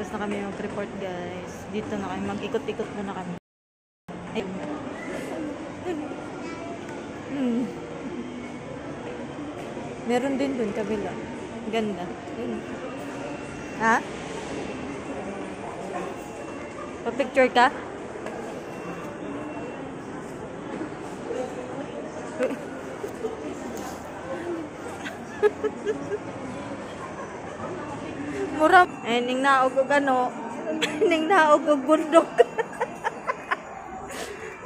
Tapos na kami mag-report guys. Dito na kami. Mag-ikot-ikot muna kami. Ayun. Meron din dun kabila. Ganda. Ha? Pa-picture ka? Mura. Eh, ning naog og ano. Ning naog og bundok.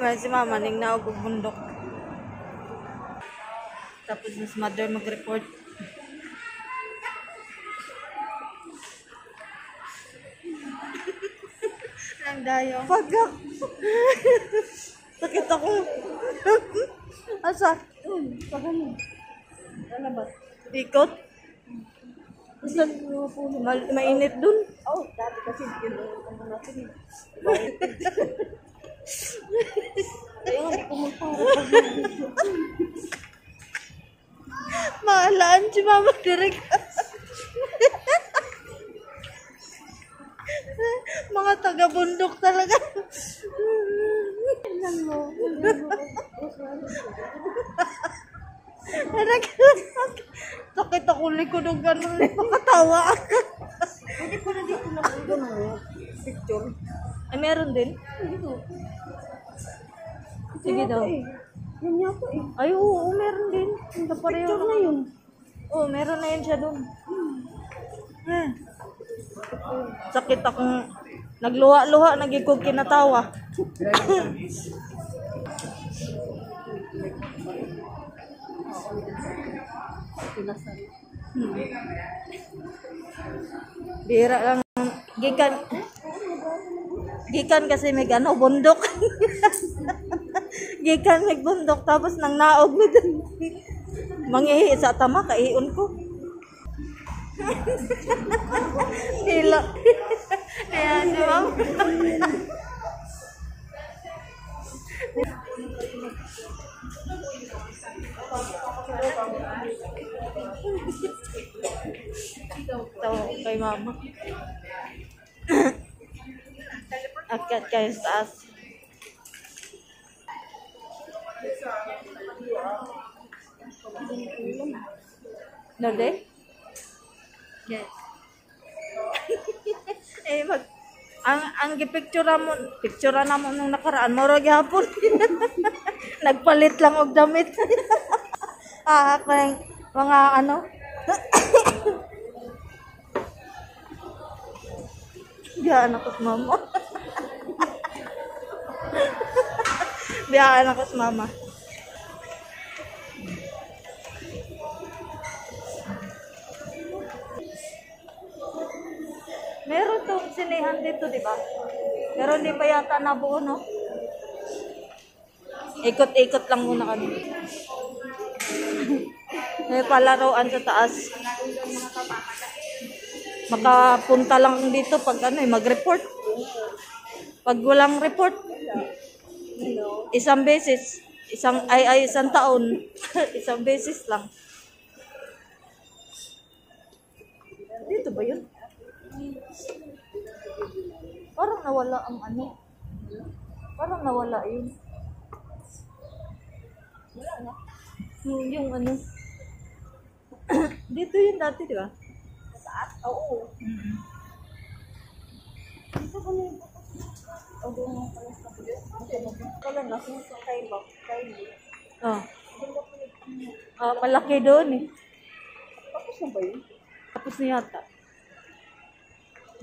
Nga si mama, ning naog og bundok. Tapos mas mother mag-report. Ang dayo. Pagka. Sakit ako. Asa? Pagano? Ano ba? Ikot? Mainit dun. Oh, dati kasi yun ang natin. Kaya nga pumunta ako. Maalaan si mama direk. Mga taga-bundok talaga. Tingnan mo. Sakit ako likod ng gano'n. Nakatawa ako. Hindi ko na dito na gano'n. Picture. Ay, meron din? Sige daw. Yan yata eh. Ay, oo, meron din. Picture na yun. Oo, meron na yun siya doon. Sakit akong nagluha-luha, nagigog kinatawa. Bira lang. Gikan kasi may ano, bundok. Gikan may bundok, tapos nang naog mo dun. Mangihi sa tama, kaion ko. Hila. Kaya si ma'am. Tawa ko kay mama. Akyat kayo sa taas. Norde? Yes. Eh ang gipictura mo, pictura na mo nung nakaraan, moro gyapon. Nagpalit lang og damit. Mga ano. Biyaan ako sa mama. Biyaan ako sa mama. Meron tong sinehan dito, di ba? Pero hindi pa yata nabuo, no? Ikot-ikot lang muna kami. May palaruan sa taas. Makapunta lang dito pag ano, mag-report. Pag walang report, isang beses, isang taon, isang beses lang. Dito ba yun? Parang nawala ang ano. Parang nawala yun. Wala na. Yung ano. Dito yun dati, di ba? Sa taas? Oo. Dito ko na yung o doon mo pala sa video. Wala na. Kung sa kayo Oh. Malaki doon eh. Tapos na ba yun? Tapos na yata.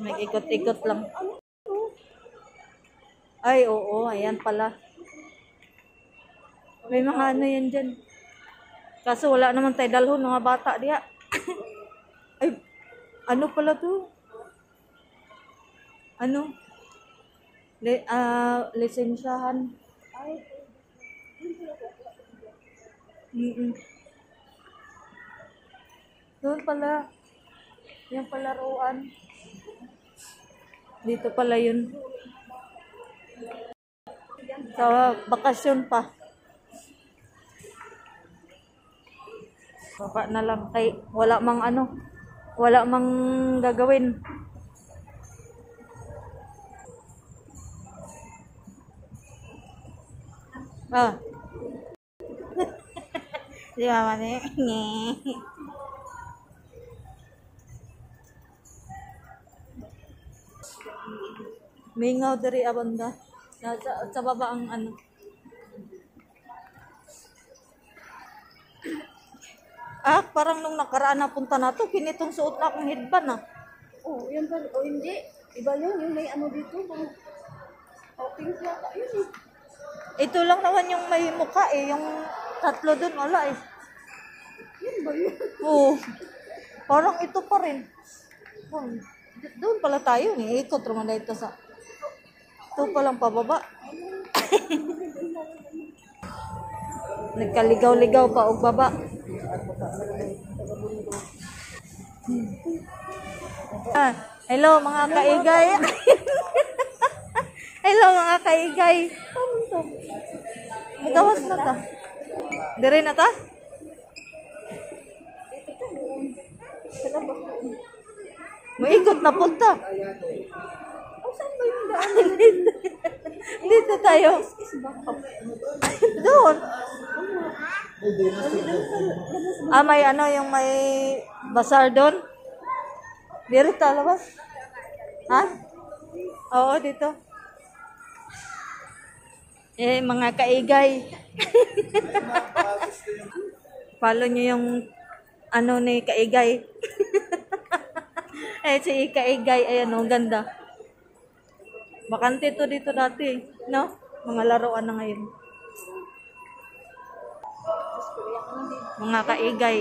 Nag-ikot-ikot lang. Ay, oo. Ayan pala. May mga ano yan dyan. Kaso wala naman tayo dalhon mga bata diya. Ay, ano pala to? Ano? Lisensyahan. Ay, Doon pala. Yung palaruan. Dito pala yun. Sa bakasyon pa. Baba na lang kay wala mang ano. Wala mang gagawin. Ah. Di mama ni. Mingaw diri abanda. Sa baba ang ano. Ah, parang nung nakaraan na punta na to, kinitong suot na akong headband ah. Oh, yan pala. Oh, hindi. Iba yun. Yung may ano dito. Oh, pink yata. Yun eh. Ito lang naman yung may mukha eh, yung tatlo dun wala eh. Yan ba yun? Oo. Parang ito pa rin. Doon pala tayo eh. Ikot naman na ito sa... Ito palang pababa. Nagkaligaw-ligaw pa og baba. Ah, hello mga kaigay. Hello mga kaigay. Magawas na ta. Dire na ta? Maikot na punta. Oh, saan ba yung daan? Dito tayo. Doon. Ah, may ano, yung may bazaar doon? Dito labas? Ha? Oo, dito. Eh, mga kaigay. Follow nyo yung ano ni kaigay. Eh, si kaigay, ayan o, ganda. Bakante to dito dati, no? Mga laruan na ngayon. Mga kaigay.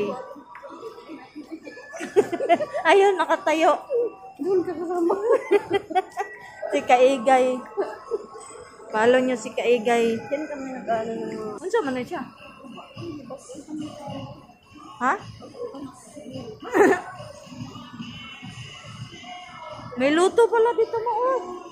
Ayun, nakatayo. Doon ka kasama. Si kaigay. Follow nyo si kaigay. Yan kami nag-ano ng mga... Unsa man na siya? Ha? May luto pala dito mo. Oh.